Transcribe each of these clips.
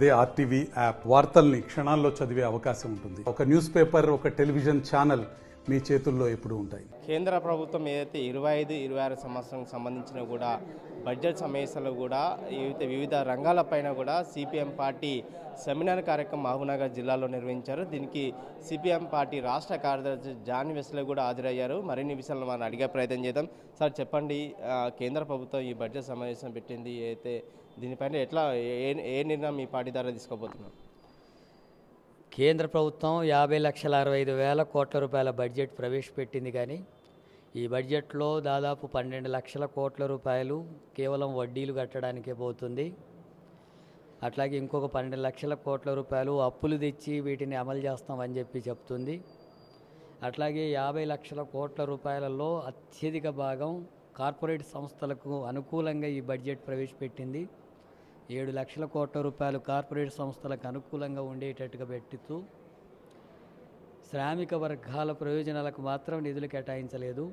అదే RTV app వార్తల్ని క్షణాల్లో చదివే అవకాశం ఉంటుంది. ఒక న్యూస్ పేపర్, ఒక టెలివిజన్ ఛానల్ మీ చేతుల్లో ఎప్పుడూ ఉంటాయి. కేంద్ర ప్రభుత్వం ఏదైతే 25-26 సంవత్సరానికి సంబంధించిన కూడా బడ్జెట్ సమావేశాలు కూడా ఏవైతే వివిధ రంగాలపైన కూడా సిపిఎం పార్టీ సెమినార్ కార్యక్రమం మహబూబ్నగర్ జిల్లాలో నిర్వహించారు. దీనికి సిపిఎం పార్టీ రాష్ట్ర కార్యదర్శి జాన్ వెస్లీ కూడా హాజరయ్యారు. మరిన్ని విషయాలను మనం అడిగే ప్రయత్నం చేద్దాం. సార్ చెప్పండి, కేంద్ర ప్రభుత్వం ఈ బడ్జెట్ సమావేశం పెట్టింది అయితే దీనిపైన ఎట్లా ఏ నిర్ణయం మీ పార్టీ ద్వారా తీసుకోబోతున్నారు? కేంద్ర ప్రభుత్వం 50,65,000 కోట్ల రూపాయల బడ్జెట్ ప్రవేశపెట్టింది. కానీ ఈ బడ్జెట్లో దాదాపు 12 లక్షల కోట్ల రూపాయలు కేవలం వడ్డీలు కట్టడానికే పోతుంది. అట్లాగే ఇంకొక 12 లక్షల కోట్ల రూపాయలు అప్పులు తెచ్చి వీటిని అమలు చేస్తామని చెప్పి చెప్తుంది. అట్లాగే 50 లక్షల కోట్ల రూపాయలలో అత్యధిక భాగం కార్పొరేట్ సంస్థలకు అనుకూలంగా ఈ బడ్జెట్ ప్రవేశపెట్టింది. 7 లక్షల కోట్ల రూపాయలు కార్పొరేట్ సంస్థలకు అనుకూలంగా ఉండేటట్టుగా పెట్టుతూ శ్రామిక వర్గాల ప్రయోజనాలకు మాత్రం నిధులు కేటాయించలేదు.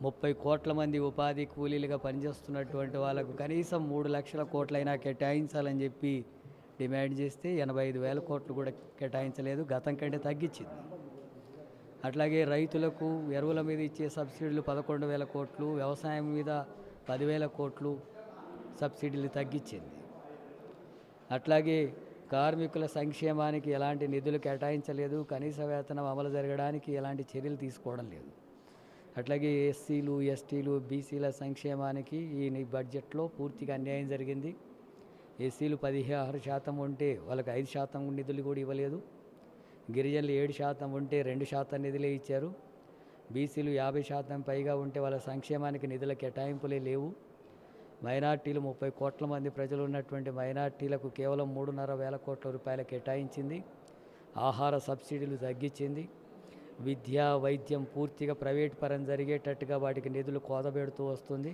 30 కోట్ల మంది ఉపాధి కూలీలుగా పనిచేస్తున్నటువంటి వాళ్ళకు కనీసం 3 లక్షల కోట్లైనా కేటాయించాలని చెప్పి డిమాండ్ చేస్తే 85,000 కోట్లు కూడా కేటాయించలేదు, గతం కంటే తగ్గించింది. అట్లాగే రైతులకు ఎరువుల మీద ఇచ్చే సబ్సిడీలు 11,000 కోట్లు, వ్యవసాయం మీద 10,000 కోట్లు సబ్సిడీలు తగ్గించింది. అట్లాగే కార్మికుల సంక్షేమానికి ఎలాంటి నిధులు కేటాయించలేదు, కనీస వేతనం అమలు జరగడానికి ఎలాంటి చర్యలు తీసుకోవడం లేదు. అట్లాగే ఎస్సీలు, ఎస్టీలు, బీసీల సంక్షేమానికి ఈ బడ్జెట్లో పూర్తిగా అన్యాయం జరిగింది. ఎస్సీలు 16% ఉంటే వాళ్ళకి 5% నిధులు కూడా ఇవ్వలేదు. గిరిజనులు 7% ఉంటే 2% నిధులే ఇచ్చారు. బీసీలు 50% పైగా ఉంటే వాళ్ళ సంక్షేమానికి నిధుల కేటాయింపులే లేవు. మైనార్టీలు 30 కోట్ల మంది ప్రజలు ఉన్నటువంటి మైనార్టీలకు కేవలం 3,500 కోట్ల రూపాయలు కేటాయించింది. ఆహార సబ్సిడీలు తగ్గించింది. విద్య, వైద్యం పూర్తిగా ప్రైవేట్ పరం జరిగేటట్టుగా వాటికి నిధులు కోదబెడుతూ వస్తుంది.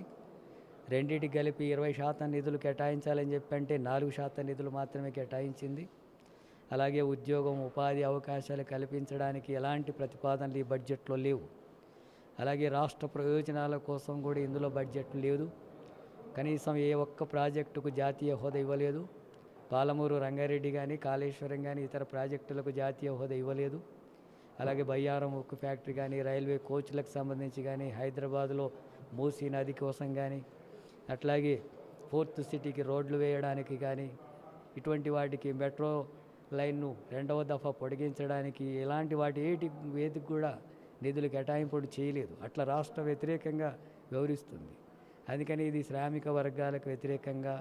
రెండింటికి కలిపి 20% నిధులు కేటాయించాలని చెప్పంటే 4% నిధులు మాత్రమే కేటాయించింది. అలాగే ఉద్యోగం, ఉపాధి అవకాశాలు కల్పించడానికి ఎలాంటి ప్రతిపాదనలు ఈ బడ్జెట్లో లేవు. అలాగే రాష్ట్ర ప్రయోజనాల కోసం కూడా ఇందులో బడ్జెట్ లేదు. కనీసం ఏ ఒక్క ప్రాజెక్టుకు జాతీయ హోదా ఇవ్వలేదు. పాలమూరు రంగారెడ్డి కానీ, కాళేశ్వరం కానీ ఇతర ప్రాజెక్టులకు జాతీయ హోదా ఇవ్వలేదు. అలాగే బయ్యారం ఉక్కు ఫ్యాక్టరీ కానీ, రైల్వే కోచ్లకు సంబంధించి కానీ, హైదరాబాద్లో మూసీ నది కోసం కానీ, అట్లాగే ఫోర్త్ సిటీకి రోడ్లు వేయడానికి కానీ, ఇటువంటి వాటికి మెట్రో లైన్ను 2వ దఫా పొడిగించడానికి ఇలాంటి వాటి వేదిక కూడా నిధులు కేటాయింపుడు చేయలేదు. అట్లా రాష్ట్ర వ్యతిరేకంగా వ్యవహరిస్తుంది. అందుకని ఇది శ్రామిక వర్గాలకు వ్యతిరేకంగా,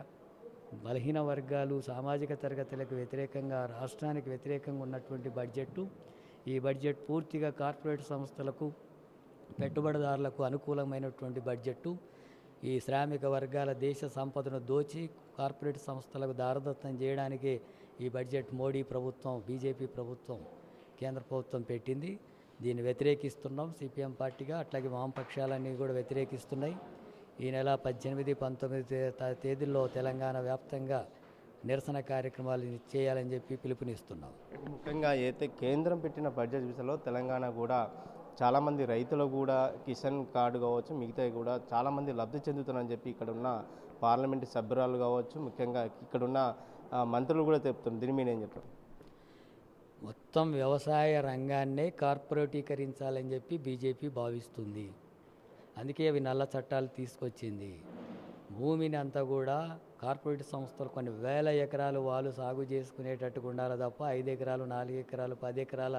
బలహీన వర్గాలు, సామాజిక తరగతులకు వ్యతిరేకంగా, రాష్ట్రానికి వ్యతిరేకంగా ఉన్నటువంటి బడ్జెట్. ఈ బడ్జెట్ పూర్తిగా కార్పొరేట్ సంస్థలకు, పెట్టుబడిదారులకు అనుకూలమైనటువంటి బడ్జెట్. ఈ శ్రామిక వర్గాల దేశ సంపదను దోచి కార్పొరేట్ సంస్థలకు దారదత్తం చేయడానికి ఈ బడ్జెట్ మోడీ ప్రభుత్వం, బీజేపీ ప్రభుత్వం, కేంద్ర ప్రభుత్వం పెట్టింది. దీన్ని వ్యతిరేకిస్తున్నాం సిపిఎం పార్టీగా. అట్లాగే వామపక్షాలన్నీ కూడా వ్యతిరేకిస్తున్నాయి. ఈ నెల 18, 19 తేదీల్లో తెలంగాణ వ్యాప్తంగా నిరసన కార్యక్రమాలు చేయాలని చెప్పి పిలుపునిస్తున్నాం. ముఖ్యంగా అయితే కేంద్రం పెట్టిన బడ్జెట్ విషయంలో తెలంగాణ కూడా చాలామంది రైతులు కూడా కిసాన్ కార్డు కావచ్చు, మిగతా కూడా చాలామంది లబ్ధి చెందుతున్నారని చెప్పి ఇక్కడ ఉన్న పార్లమెంటు సభ్యురాలు కావచ్చు, ముఖ్యంగా ఇక్కడున్న మంత్రులు కూడా చెప్తున్నారు. దీని మీద ఏం చెప్తారు? మొత్తం వ్యవసాయ రంగాన్నే కార్పొరేటీకరించాలని చెప్పి బీజేపీ భావిస్తుంది. అందుకే అవి నల్ల చట్టాలు తీసుకొచ్చింది. భూమిని అంతా కూడా కార్పొరేట్ సంస్థలు కొన్ని వేల ఎకరాలు వాళ్ళు సాగు చేసుకునేటట్టుగా ఉండాలి తప్ప 5 ఎకరాలు, 4 ఎకరాలు, 10 ఎకరాల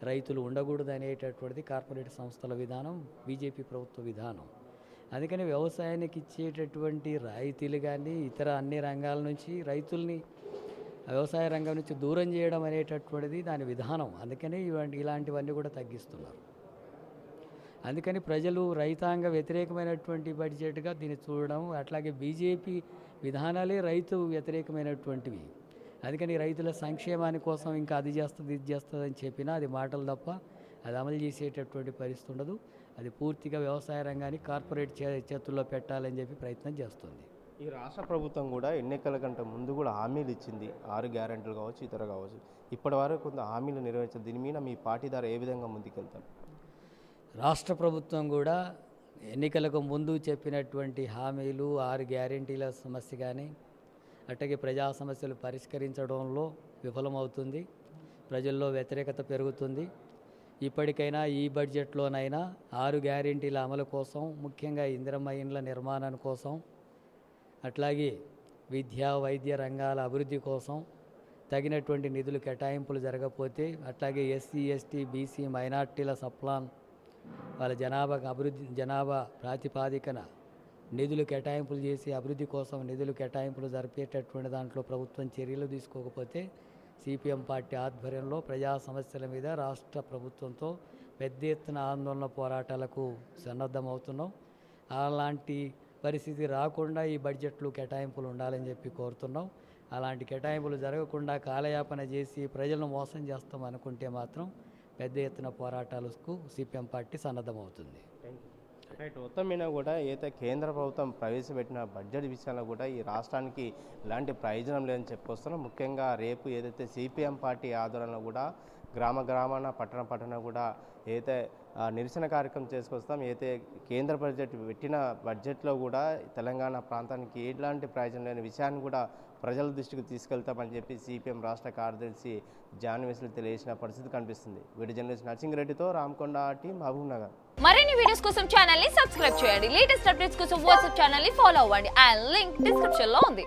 రైతులు ఉండకూడదు అనేటటువంటిది కార్పొరేట్ సంస్థల విధానం, బీజేపీ ప్రభుత్వ విధానం. అందుకని వ్యవసాయానికి ఇచ్చేటటువంటి రాయితీలు కానీ ఇతర అన్ని రంగాల నుంచి రైతుల్ని వ్యవసాయ రంగం నుంచి దూరం చేయడం అనేటటువంటిది దాని విధానం. అందుకని ఇలాంటివన్నీ కూడా తగ్గిస్తున్నారు. అందుకని ప్రజలు రైతాంగ వ్యతిరేకమైనటువంటి బడ్జెట్గా దీన్ని చూడడం, అట్లాగే బీజేపీ విధానాలే రైతు వ్యతిరేకమైనటువంటివి. అందుకని రైతుల సంక్షేమాని కోసం ఇంకా అది చేస్తుంది, ఇది చేస్తుంది అని చెప్పినా అది మాటలు తప్ప అది అమలు చేసేటటువంటి పరిస్థితి ఉండదు. అది పూర్తిగా వ్యవసాయ రంగాన్ని కార్పొరేట్ చేతుల్లో పెట్టాలని చెప్పి ప్రయత్నం చేస్తుంది. ఈ రాష్ట్ర ప్రభుత్వం కూడా ఎన్నికల కంటే ముందు కూడా హామీలు ఇచ్చింది. 6 గ్యారెంటీలు కావచ్చు, ఇతర కావచ్చు. ఇప్పటి వరకు కొంత హామీలు నెరవేర్చారు. దీని మీద మీ పార్టీ ద్వారా ఏ విధంగా ముందుకెళ్తారు? రాష్ట్ర ప్రభుత్వం కూడా ఎన్నికలకు ముందు చెప్పినటువంటి హామీలు, 6 గ్యారెంటీల సమస్య కానీ, అట్లాగే ప్రజా సమస్యలు పరిష్కరించడంలో విఫలమవుతుంది, ప్రజల్లో వ్యతిరేకత పెరుగుతుంది. ఇప్పటికైనా ఈ బడ్జెట్లోనైనా 6 గ్యారెంటీల అమలు కోసం, ముఖ్యంగా ఇందిరమ్మ ఇండ్ల నిర్మాణం కోసం, అట్లాగే విద్యా వైద్య రంగాల అభివృద్ధి కోసం తగినటువంటి నిధులు కేటాయింపులు జరగకపోతే, అట్లాగే ఎస్సీ ఎస్టీ బీసీ మైనార్టీల సప్లాన్ వాళ్ళ జనాభా ప్రాతిపాదికన నిధులు కేటాయింపులు చేసి అభివృద్ధి కోసం నిధులు కేటాయింపులు జరిపేటటువంటి దాంట్లో ప్రభుత్వం చర్యలు తీసుకోకపోతే సిపిఎం పార్టీ ఆధ్వర్యంలో ప్రజా సమస్యల మీద రాష్ట్ర ప్రభుత్వంతో పెద్ద ఎత్తున ఆందోళన పోరాటాలకు సన్నద్ధమవుతున్నాం. అలాంటి పరిస్థితి రాకుండా ఈ బడ్జెట్లు కేటాయింపులు ఉండాలని చెప్పి కోరుతున్నాం. అలాంటి కేటాయింపులు జరగకుండా కాలయాపన చేసి ప్రజలను మోసం చేస్తాం అనుకుంటే మాత్రం పెద్ద ఎత్తున పోరాటాలకు సిపిఎం పార్టీ సన్నద్ధమవుతుంది. రైట్. మొత్తం మీద కూడా ఏదైతే కేంద్ర ప్రభుత్వం ప్రవేశపెట్టిన బడ్జెట్ విషయంలో కూడా ఈ రాష్ట్రానికి ఎలాంటి ప్రయోజనం లేదని చెప్పుకొస్తున్నాం. ముఖ్యంగా రేపు ఏదైతే సిపిఎం పార్టీ ఆధ్వర్యంలో కూడా గ్రామాన పట్టణ కూడా ఏదైతే నిరసన కార్యక్రమం చేసుకొస్తాం, ఏదైతే కేంద్ర పెట్టిన బడ్జెట్లో కూడా తెలంగాణ ప్రాంతానికి ఎలాంటి ప్రయోజనం లేని విషయాన్ని కూడా ప్రజల దృష్టికి తీసుకెళ్తామని చెప్పి సిపిఎం రాష్ట్ర కార్యదర్శి జాన్ వెస్లీ తెలియజేసిన పరిస్థితి కనిపిస్తుంది. వీడియో జర్నలిస్ట్ నర్సింగ్-రెడ్డితో రామకొండ టీం మహబూబ్ నగర్. మరిన్ని వీడియోస్ కోసం ఛానల్ ని సబ్స్క్రైబ్ చేయండి. లేటెస్ట్ అప్డేట్స్ కోసం వాట్సాప్ ఛానల్ ని ఫాలో అవ్వండి. అండ్ లింక్ డిస్క్రిప్షన్ లో ఉంది.